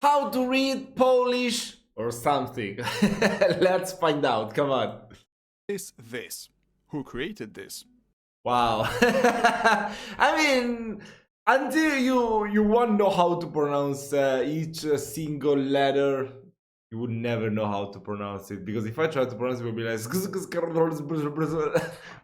How to read Polish or something. Let's find out. Come on. Is this? Who created this? Wow. I mean, until you won't know how to pronounce each single letter, you would never know how to pronounce it. Because if I try to pronounce it, it will be like,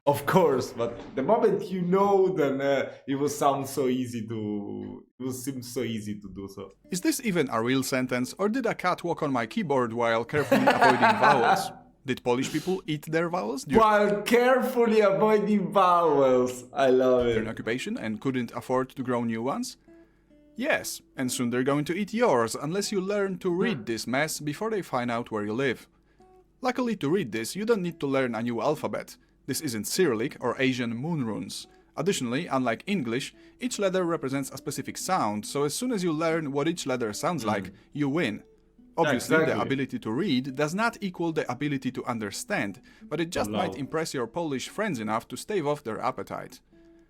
of course. But the moment you know, then it will sound so easy to. It will seem so easy to do so. Is this even a real sentence, or did a cat walk on my keyboard while carefully avoiding vowels? Did Polish people eat their vowels While carefully avoiding vowels. I love during it. occupation and couldn't afford to grow new ones? Yes, and soon they're going to eat yours unless you learn to read this mess before they find out where you live. Luckily, to read this, you don't need to learn a new alphabet. This isn't Cyrillic or Asian moon runes. Additionally, unlike English, each letter represents a specific sound, so as soon as you learn what each letter sounds like, you win. Obviously, exactly. the ability to read does not equal the ability to understand, but it just might impress your Polish friends enough to stave off their appetite.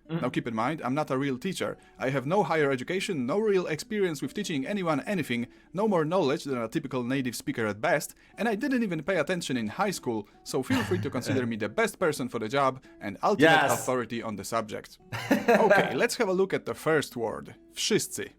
Now keep in mind, I'm not a real teacher. I have no higher education, no real experience with teaching anyone anything, no more knowledge than a typical native speaker at best, and I didn't even pay attention in high school, so feel free to consider me the best person for the job and ultimate Yes. authority on the subject. Okay, let's have a look at the first word, wszyscy.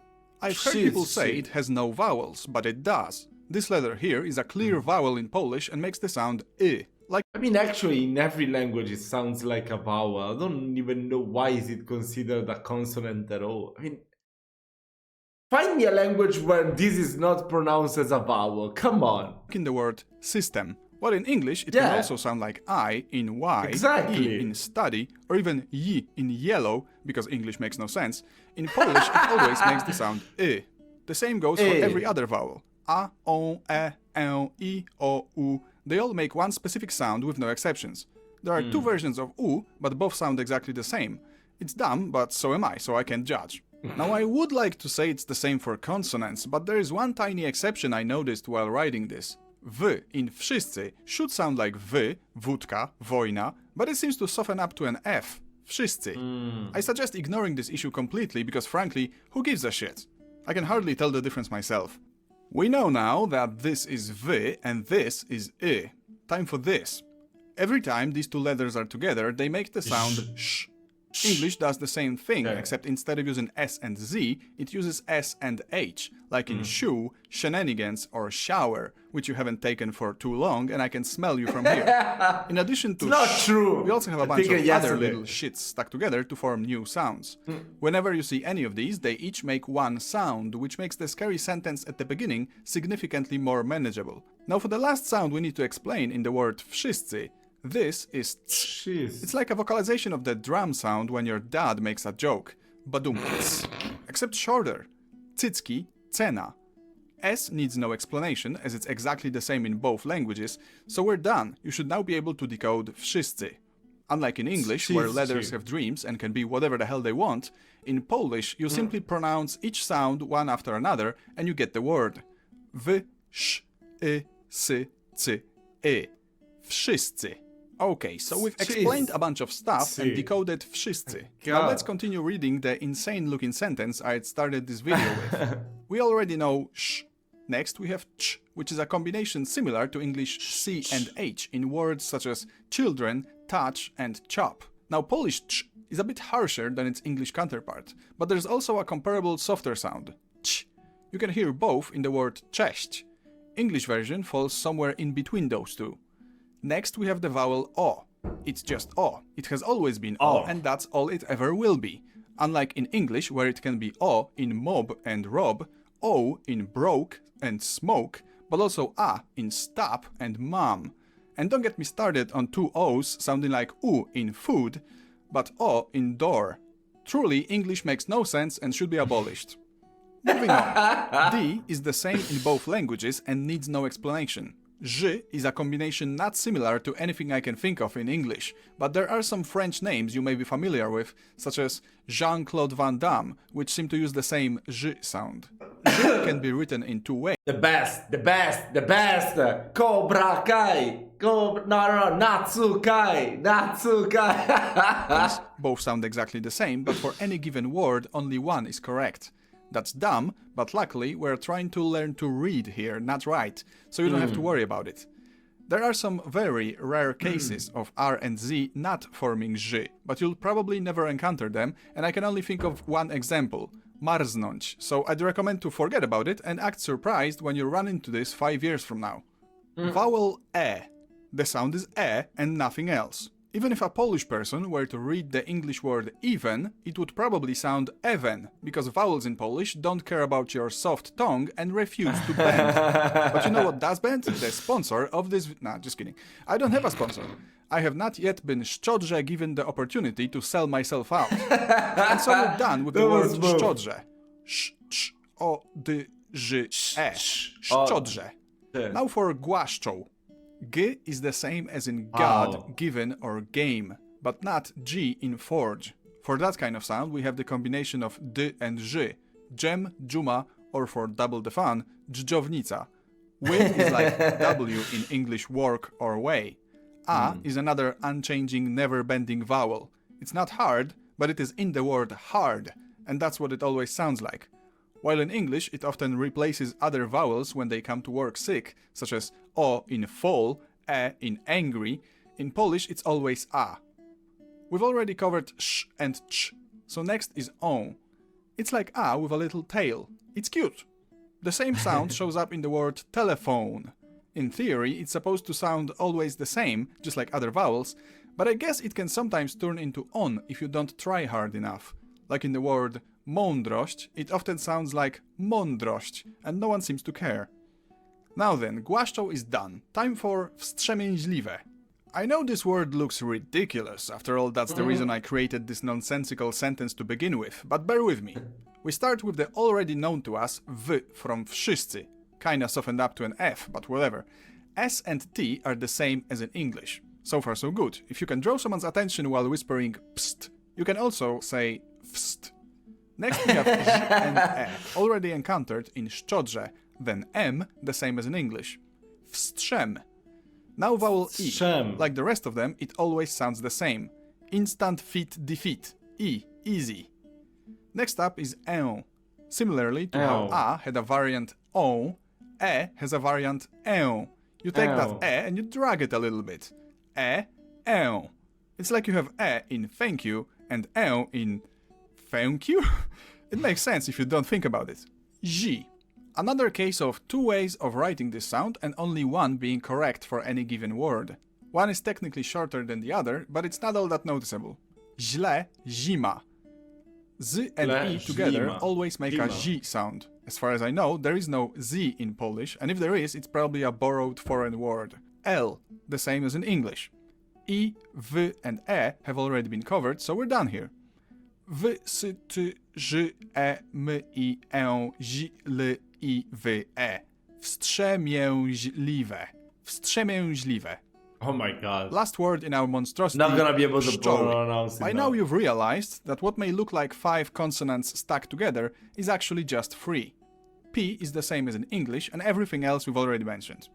I've heard people say Wszyscy. it has no vowels, but it does. This letter here is a clear vowel in Polish and makes the sound I. Like I mean, actually, in every language, it sounds like a vowel. I don't even know why is it considered a consonant at all. I mean, find me a language where this is not pronounced as a vowel. Come on. in the word system. While in English, it can Yeah. also sound like I in Y, Exactly. E in study, or even Y in yellow, because English makes no sense. In Polish, it always makes the sound I. The same goes for I. every other vowel. A, O, E, I, O, U. They all make one specific sound with no exceptions. There are two versions of U, but both sound exactly the same. It's dumb, but so am I, so I can't judge. Now I would like to say it's the same for consonants, but there is one tiny exception I noticed while writing this. W in wszyscy should sound like wy, wódka, wojna, but it seems to soften up to an F, wszyscy. I suggest ignoring this issue completely because frankly, who gives a shit? I can hardly tell the difference myself. We know now that this is wy and this is I. Time for this. Every time these two letters are together, they make the sound sh. English does the same thing, except instead of using S and Z, it uses S and H, like in shoe, shenanigans, or shower, which you haven't taken for too long, and I can smell you from here. In addition to Not sh, true. we also have a I bunch of think other yesterday. little shits stuck together to form new sounds. Whenever you see any of these, they each make one sound, which makes the scary sentence at the beginning significantly more manageable. Now for the last sound we need to explain in the word wszyscy. This is ts. Jeez. It's like a vocalization of the drum sound when your dad makes a joke. Badum ts. Except shorter. Cycki, cena. S needs no explanation, as it's exactly the same in both languages, so we're done. You should now be able to decode wszyscy. Unlike in English, where letters have dreams and can be whatever the hell they want, in Polish you simply pronounce each sound one after another and you get the word. W, sz, I, sy, cy, I. Wszyscy. Okay, so we've explained a bunch of stuff and decoded wszyscy. Now let's continue reading the insane-looking sentence I had started this video with. We already know sh. Next we have ch, which is a combination similar to English C and H in words such as children, touch, and chop. Now Polish ch is a bit harsher than its English counterpart, but there's also a comparable softer sound, ch. You can hear both in the word cześć. English version falls somewhere in between those two. Next we have the vowel O. It's just O. It has always been O, and that's all it ever will be. Unlike in English, where it can be O in mob and rob, O in broke and smoke, but also A in stop and mom. And don't get me started on two O's sounding like U in food, but O in door. Truly, English makes no sense and should be abolished. Moving on. D is the same in both languages and needs no explanation. J is a combination not similar to anything I can think of in English, but there are some French names you may be familiar with, such as Jean-Claude Van Damme, which seem to use the same J sound. J can be written in two ways. The best, the best, the best! Cobra Kai! No, Natsukai! Natsukai! Both sound exactly the same, but for any given word, only one is correct. That's dumb, but luckily we're trying to learn to read here, not write, so you don't have to worry about it. There are some very rare cases of R and Z not forming ż, but you'll probably never encounter them, and I can only think of one example. Marznąć, so I'd recommend to forget about it and act surprised when you run into this 5 years from now. Vowel E. The sound is E and nothing else. Even if a Polish person were to read the English word even, it would probably sound even, because vowels in Polish don't care about your soft tongue and refuse to bend. But you know what does bend? The sponsor of this... Nah, just kidding. I don't have a sponsor. I have not yet been szczodrze given the opportunity to sell myself out. And so we're done with the word szczodrze. Sz-cz-o-d-ż-e. Szczodrze. Now for głaszczą. G is the same as in God, given, or game, but not G in forge. For that kind of sound, we have the combination of D and Ż, dżem, dżuma, or for double the fun, dżdżownica. W is like W in English work or way. A is another unchanging, never-bending vowel. It's not hard, but it is in the word hard, and that's what it always sounds like. While in English, it often replaces other vowels when they come to work sick, such as O in fall, E in angry. In Polish, it's always A. We've already covered sh and ch, so next is O. It's like A with a little tail. It's cute. The same sound shows up in the word telephone. In theory, it's supposed to sound always the same, just like other vowels, but I guess it can sometimes turn into on if you don't try hard enough. Like in the word mądrość, it often sounds like mądrość, and no one seems to care. Now then, głaszczą is done. Time for wstrzemięźliwe. I know this word looks ridiculous, after all that's the reason I created this nonsensical sentence to begin with, but bear with me. We start with the already known to us w from wszyscy, kinda softened up to an F, but whatever. S and T are the same as in English. So far so good. If you can draw someone's attention while whispering pst, you can also say wst. Next we have ż and e, already encountered in szczodrze, then m, the same as in English. Wstrzem. Now vowel e. Like the rest of them, it always sounds the same. Instant fit defeat. E, easy. Next up is ę. Similarly to how a had a variant o, e has a variant ę. You take that e and you drag it a little bit. E, ę. It's like you have e in thank you and ę in thank you? It makes sense if you don't think about it. Ż. Another case of two ways of writing this sound and only one being correct for any given word. One is technically shorter than the other, but it's not all that noticeable. Źle, zima. Z and E together always make a ż sound. As far as I know, there is no z in Polish, and if there is, it's probably a borrowed foreign word. L, the same as in English. E, w, and e have already been covered, so we're done here. W, s, t, ż, e, m, i, ę, ź, l, i, w, e. Wstrzemięźliwe. Wstrzemięźliwe. Oh my god. Last word in our monstrosity. Not gonna be able to pszczoły. pronounce it. By now you've realized that what may look like 5 consonants stuck together is actually just 3. P is the same as in English, and everything else we've already mentioned.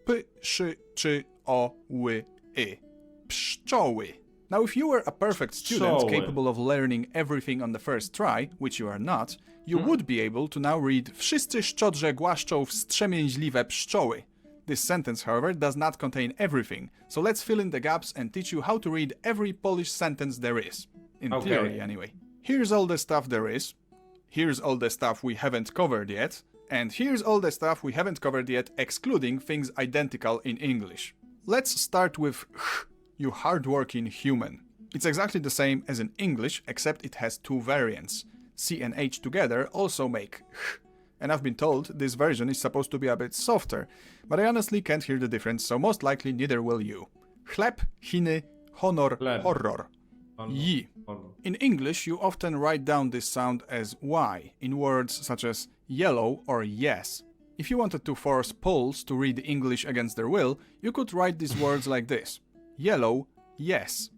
P, sz, č, o, ły, I. Pszczoły. Now if you were a perfect student Pszczoły. capable of learning everything on the first try, which you are not, you would be able to now read Wszyscy szczodrze głaszczą wstrzemięźliwe pszczoły. This sentence, however, does not contain everything, so let's fill in the gaps and teach you how to read every Polish sentence there is. In theory, anyway. Here's all the stuff there is. Here's all the stuff we haven't covered yet. And here's all the stuff we haven't covered yet, excluding things identical in English. Let's start with ch, you hardworking human. It's exactly the same as in English, except it has 2 variants. C and H together also make ch. And I've been told this version is supposed to be a bit softer, but I honestly can't hear the difference, so most likely neither will you. Chleb, chiny, honor, horror. Yi. In English, you often write down this sound as Y in words such as yellow or yes. If you wanted to force Poles to read English against their will, you could write these words like this. Yellow, yes.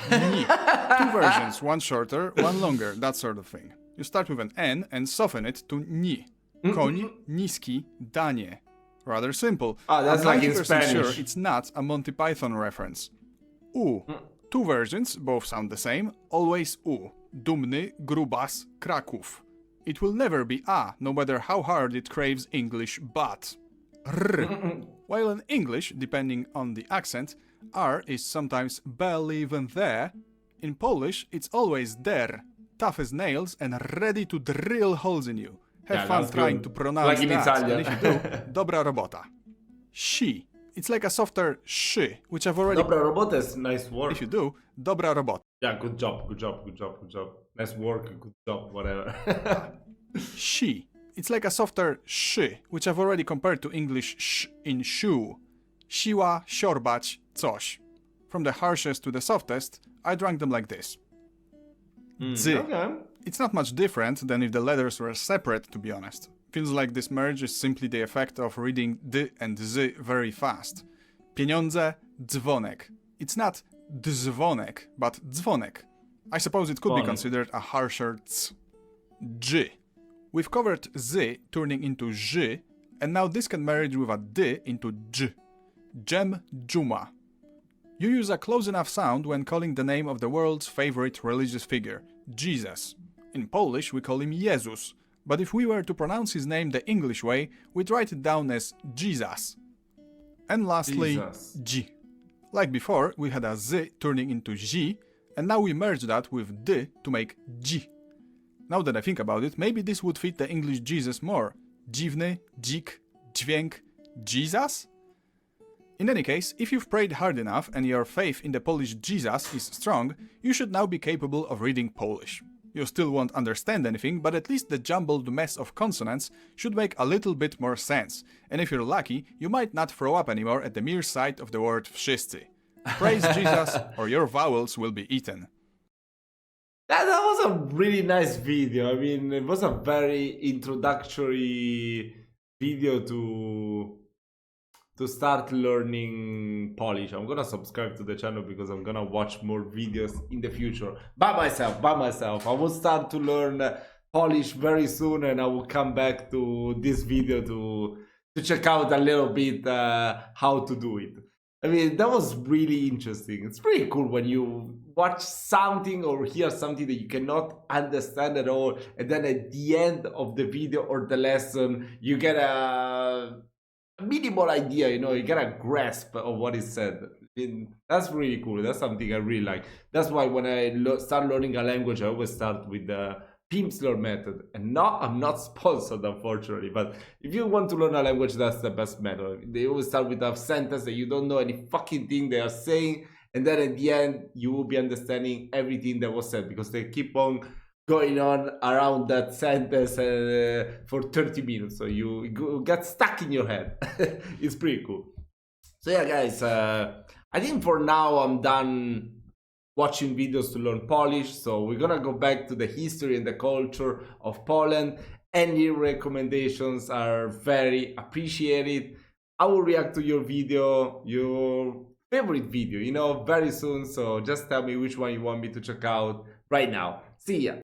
Ni. 2 versions, one shorter, one longer, that sort of thing. You start with an N and soften it to ni. Koń, niski, danie. Rather simple. That's like in Spanish. Sure it's not a Monty Python reference. U. 2 versions, both sound the same. Always U. Dumny, grubas, Kraków. It will never be a, no matter how hard it craves English but. R. While in English, depending on the accent, R is sometimes barely even there, in Polish it's always der, tough as nails and ready to drill holes in you. Have fun trying to pronounce like in that, Italian. and if you do, dobra robota. She. It's like a softer sh, which I've already... Dobra robota is nice work. If you do, dobra robota. Yeah, good job. Nice work, good job, whatever. She. It's like a softer sh, which I've already compared to English sh in shoe. Siła, siorbać, coś. From the harshest to the softest, I drank them like this. Dzy. Okay. It's not much different than if the letters were separate, to be honest. Feels like this merge is simply the effect of reading d and z very fast. Pieniądze, dzwonek. It's not dzwonek, but dzwonek. I suppose it could be considered a harsher ts. Dż. We've covered z turning into ż, and now this can merge with a d into dż. Dżem, dżuma. You use a close enough sound when calling the name of the world's favorite religious figure, Jesus. In Polish, we call him Jezus, but if we were to pronounce his name the English way, we'd write it down as Jesus. And lastly, Jesus. G. Like before, we had a z turning into zi, and now we merge that with d to make dzi. Now that I think about it, maybe this would fit the English Jesus more. Dziwny, dzik, dźwięk, Jesus? In any case, if you've prayed hard enough and your faith in the Polish Jesus is strong, you should now be capable of reading Polish. You still won't understand anything, but at least the jumbled mess of consonants should make a little bit more sense, and if you're lucky, you might not throw up anymore at the mere sight of the word wszyscy. Praise Jesus, or your vowels will be eaten. That was a really nice video. I mean, it was a very introductory video to start learning Polish. I'm gonna subscribe to the channel because I'm gonna watch more videos in the future by myself. I will start to learn Polish very soon, and I will come back to this video to check out a little bit how to do it. I mean, that was really interesting. It's pretty cool when you watch something or hear something that you cannot understand at all, and then at the end of the video or the lesson, you get a minimal idea, you get a grasp of what is said. That's really cool. That's something I really like. That's why when I start learning a language, I always start with the Pimsleur method. And no, I'm not sponsored, unfortunately, but if you want to learn a language, that's the best method. They always start with a sentence that you don't know any fucking thing they are saying, and then at the end, you will be understanding everything that was said, because they keep on going on around that sentence for 30 minutes, so you get stuck in your head. It's pretty cool. So yeah, guys, I think for now I'm done watching videos to learn Polish, so we're gonna go back to the history and the culture of Poland. Any recommendations are very appreciated. I will react to your video, your favorite video, very soon, so just tell me which one you want me to check out right now. See ya!